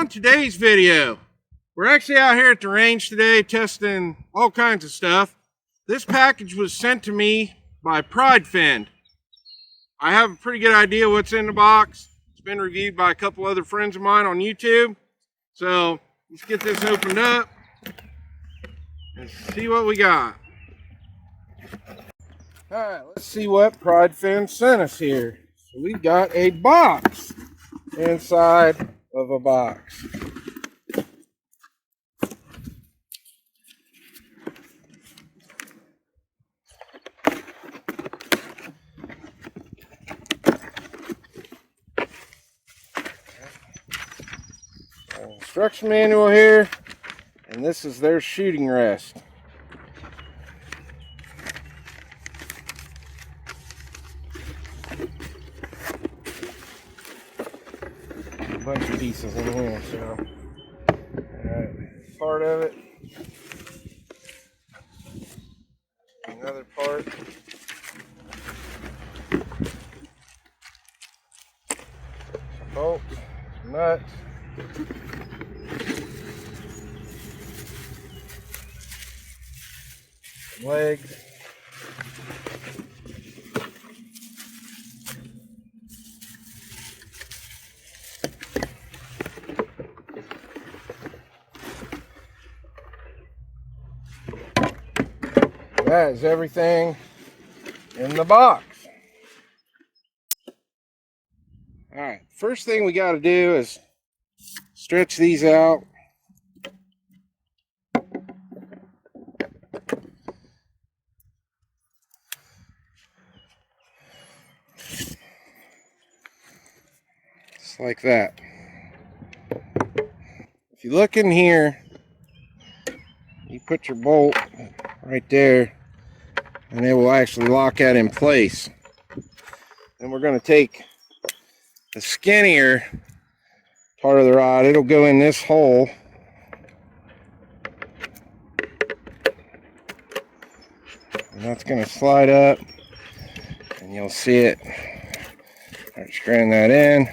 today's video, we're actually out here at the range today testing all kinds of stuff. This package was sent to me by Pridefend. I have a pretty good idea what's in the box. It's been reviewed by a couple other friends of mine on YouTube. So let's get this opened up and see what we got. Alright, let's see what Pridefend sent us here. So we got a box inside of a box. Instruction manual here, and this is their shooting rest. A bunch of pieces in here, so part of it, another part, some bolts, some nuts, some legs, that is everything in the box. Alright, first thing we got to do is stretch these out. Just like that. If you look in here, you put your bolt right there, and it will actually lock that in place. Then we're going to take the skinnier part of the rod. It'll go in this hole. And that's going to slide up, and you'll see it. Start screwing that in.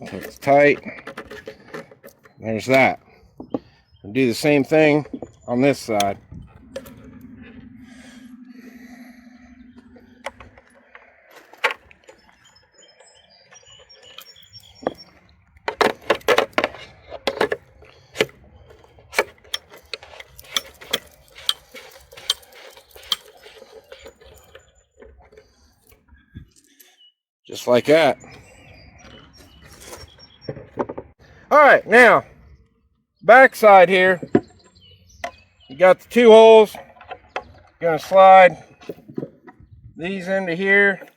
So it's tight. There's that. We'll do the same thing on this side. Just like that. Alright, now, back side here, you got the two holes. Gonna slide these into here.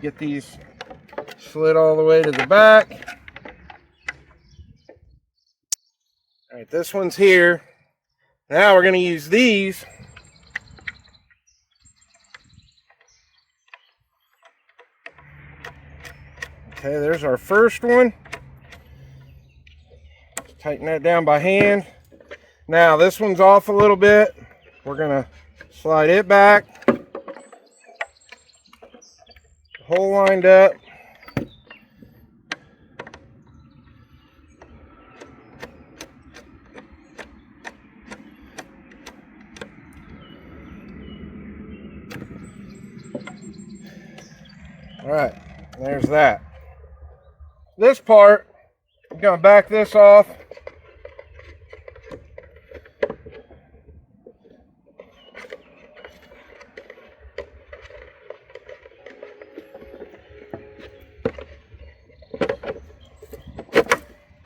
Get these slid all the way to the back. Alright, this one's here. Now we're going to use these okay, there's our first one. Tighten that down by hand. Now this one's off a little bit. We're going to slide it back. Hole lined up. Alright, there's that. This part, I'm going to back this off.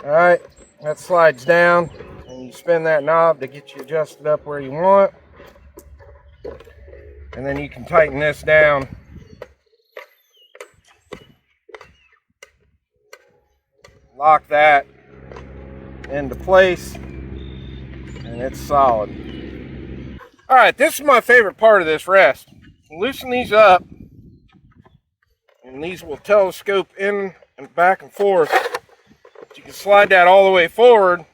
Alright, that slides down, and you spin that knob to get you adjusted up where you want. And then you can tighten this down. Lock that into place, and it's solid. Alright, this is my favorite part of this rest. Loosen these up, and these will telescope in and back and forth You can slide that all the way forward,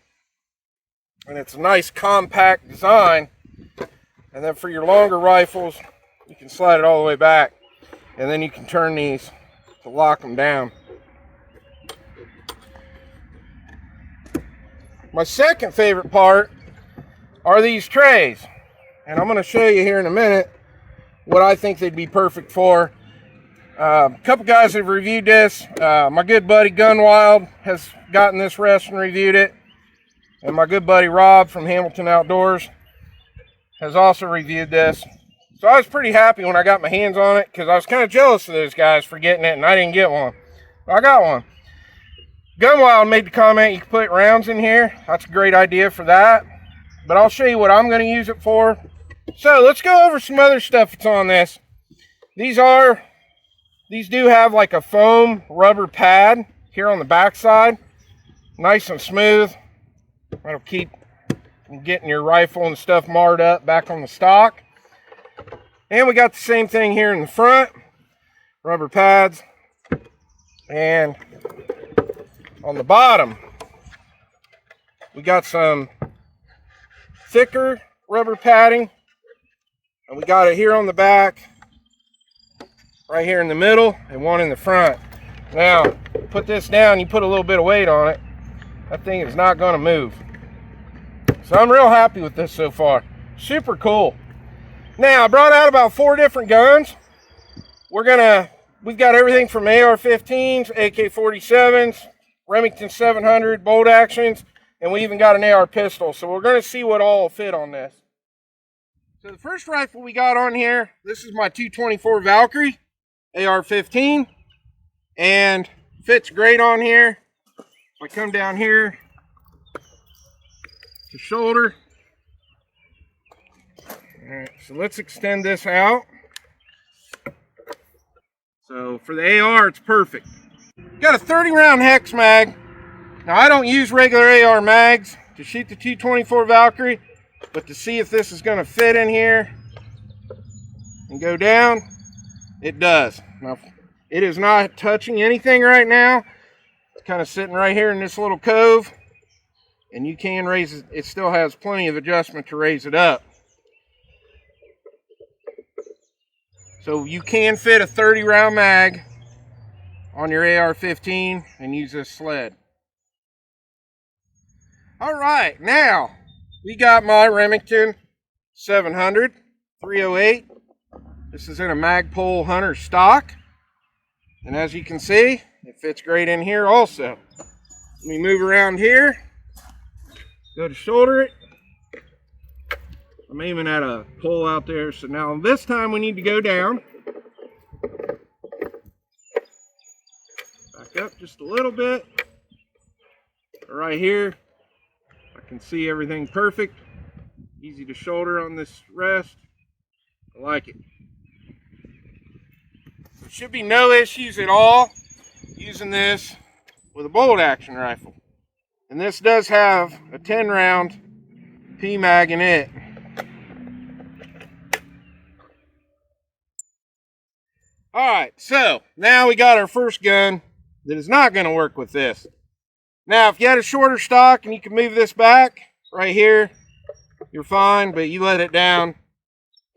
and it's a nice compact design. And then for your longer rifles, you can slide it all the way back, and then you can turn these to lock them down. My second favorite part are these trays, and I'm going to show you here in a minute what I think they'd be perfect for. A couple guys have reviewed this. My good buddy Gunwild has gotten this rest and reviewed it, and my good buddy Rob from Hamilton Outdoors has also reviewed this. So I was pretty happy when I got my hands on it, because I was kind of jealous of those guys for getting it and I didn't get one. I got one. Gunwild made the comment you can put rounds in here. That's a great idea for that, but I'll show you what I'm going to use it for. So let's go over some other stuff that's on this. These do have like a foam rubber pad here on the back side, nice and smooth. That'll keep from getting your rifle and stuff marred up back on the stock. And we got the same thing here in the front, rubber pads. And on the bottom, we got some thicker rubber padding, and we got it here on the back, right here in the middle, and one in the front. Now, put this down, you put a little bit of weight on it, that thing is not going to move. So I'm real happy with this so far. Super cool. Now, I brought out about 4 different guns. We've got everything from AR-15s, AK-47s, Remington 700, bolt actions, and we even got an AR pistol. So we're going to see what all will fit on this. So the first rifle we got on here, this is my 224 Valkyrie, AR-15, and fits great on here. If I come down here to shoulder. All right, so let's extend this out. So for the AR, it's perfect. Got a 30 round hex mag. Now I don't use regular AR mags to shoot the 224 Valkyrie, but to see if this is going to fit in here and go down, it does. Now it is not touching anything right now. It's kind of sitting right here in this little cove, and you can raise it. It still has plenty of adjustment to raise it up. So you can fit a 30 round mag on your AR-15 and use this sled. All right, now we got my Remington 700 308. This is in a Magpul Hunter stock, and as you can see, it fits great in here also. Let me move around here, go to shoulder it. I'm aiming at a pole out there, so now this time we need to go down. Back up just a little bit. Right here, I can see everything perfect. Easy to shoulder on this rest. I like it. There should be no issues at all using this with a bolt action rifle. And this does have a 10 round P-mag in it. Alright, so now we got our first gun that is not going to work with this. Now, if you had a shorter stock and you can move this back right here, you're fine, but you let it down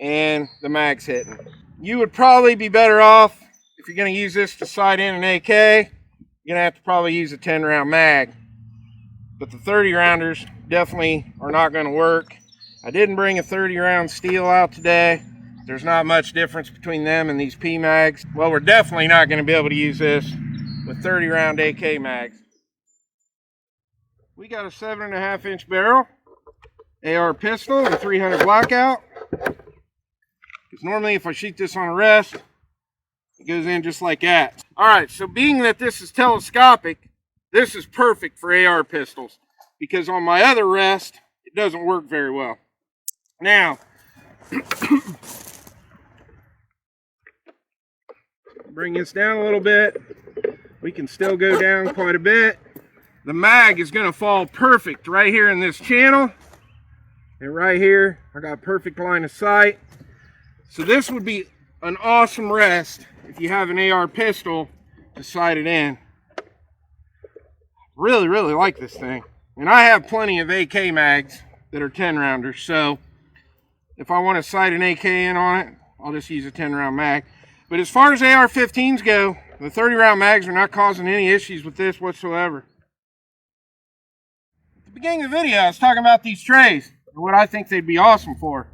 and the mag's hitting. You would probably be better off, if you're going to use this to sight in an AK, you're going to have to probably use a 10 round mag. But the 30 rounders definitely are not going to work. I didn't bring a 30 round steel out today. There's not much difference between them and these P mags. Well, we're definitely not going to be able to use this with 30 round AK mags. We got a 7.5 inch barrel AR pistol with 300 blackout. Because normally if I shoot this on a rest, it goes in just like that. All right, so being that this is telescopic, this is perfect for AR pistols, because on my other rest, it doesn't work very well. Now, bring this down a little bit. We can still go down quite a bit. The mag is going to fall perfect right here in this channel. And right here, I got perfect line of sight. So this would be an awesome rest if you have an AR pistol to sight it in. Really like this thing. And I have plenty of AK mags that are 10 rounders, so if I want to sight an AK in on it, I'll just use a 10 round mag. But as far as AR-15s go, the 30 round mags are not causing any issues with this whatsoever. At the beginning of the video, I was talking about these trays and what I think they'd be awesome for.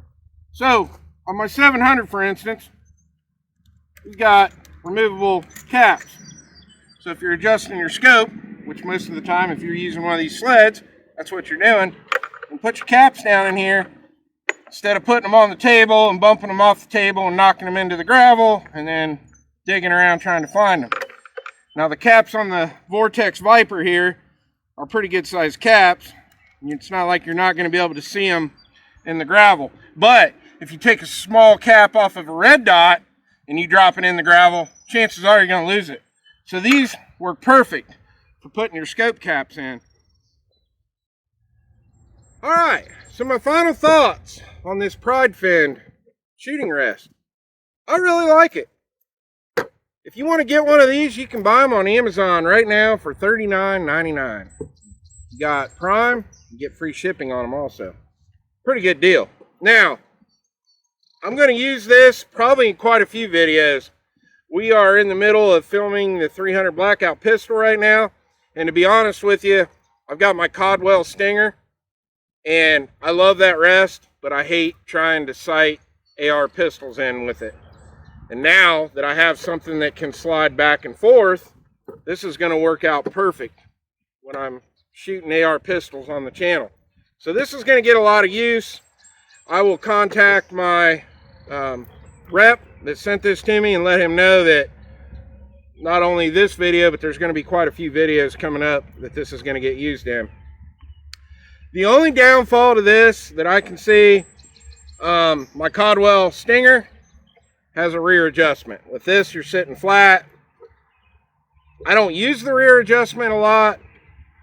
So, on my 700, for instance, we've got removable caps. So if you're adjusting your scope, which most of the time if you're using one of these sleds, that's what you're doing, and put your caps down in here instead of putting them on the table and bumping them off the table and knocking them into the gravel and then digging around trying to find them. Now the caps on the Vortex Viper here are pretty good sized caps. It's not like you're not going to be able to see them in the gravel. But if you take a small cap off of a red dot and you drop it in the gravel, chances are you're going to lose it. So these work perfect for putting your scope caps in. Alright, so my final thoughts on this Pridefend shooting rest. I really like it. If you want to get one of these, you can buy them on Amazon right now for $39.99. You got Prime, you get free shipping on them also. Pretty good deal. Now, I'm going to use this probably in quite a few videos. We are in the middle of filming the 300 Blackout pistol right now. And to be honest with you, I've got my Codwell Stinger. And I love that rest, but I hate trying to sight AR pistols in with it. And now that I have something that can slide back and forth, this is going to work out perfect when I'm shooting AR pistols on the channel. So this is going to get a lot of use. I will contact my rep that sent this to me and let him know that not only this video, but there's going to be quite a few videos coming up that this is going to get used in. The only downfall to this that I can see, my Codwell Stinger has a rear adjustment. With this, you're sitting flat. I don't use the rear adjustment a lot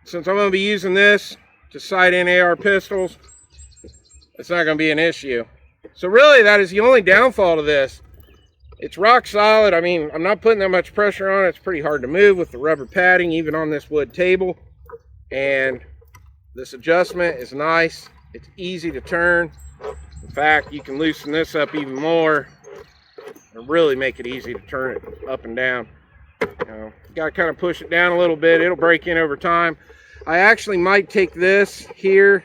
since I'm going to be using this to sight in AR pistols. It's not going to be an issue. So really, that is the only downfall to this. It's rock solid. I mean, I'm not putting that much pressure on it. It's pretty hard to move with the rubber padding, even on this wood table. And this adjustment is nice. It's easy to turn. In fact, you can loosen this up even more and really make it easy to turn it up and down. You got to kind of push it down a little bit. It'll break in over time. I actually might take this here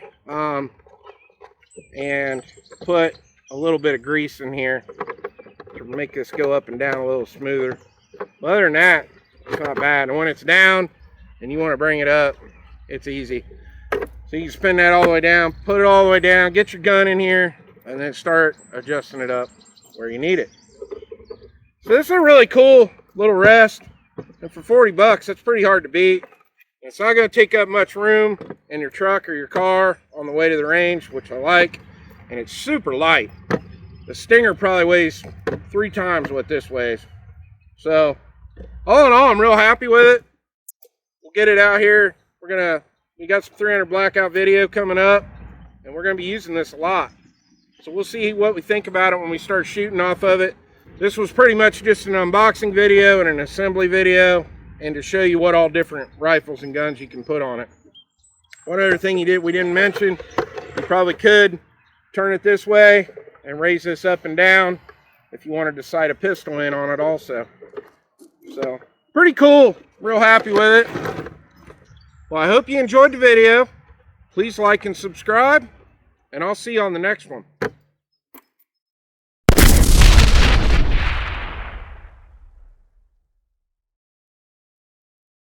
and put a little bit of grease in here to make this go up and down a little smoother. But other than that, it's not bad. And when it's down and you want to bring it up, it's easy. So you can spin that all the way down, put it all the way down, get your gun in here, and then start adjusting it up where you need it. So this is a really cool little rest. And for 40 bucks, that's pretty hard to beat. It's not going to take up much room in your truck or your car on the way to the range, which I like. And it's super light. The Stinger probably weighs 3 times what this weighs. So, all in all, I'm real happy with it. We'll get it out here. We got some 300 Blackout video coming up, and we're going to be using this a lot. So we'll see what we think about it when we start shooting off of it. This was pretty much just an unboxing video and an assembly video, and to show you what all different rifles and guns you can put on it. One other thing we didn't mention, you probably could turn it this way and raise this up and down if you wanted to sight a pistol in on it also. So, pretty cool. Real happy with it. Well, I hope you enjoyed the video. Please like and subscribe, and I'll see you on the next one.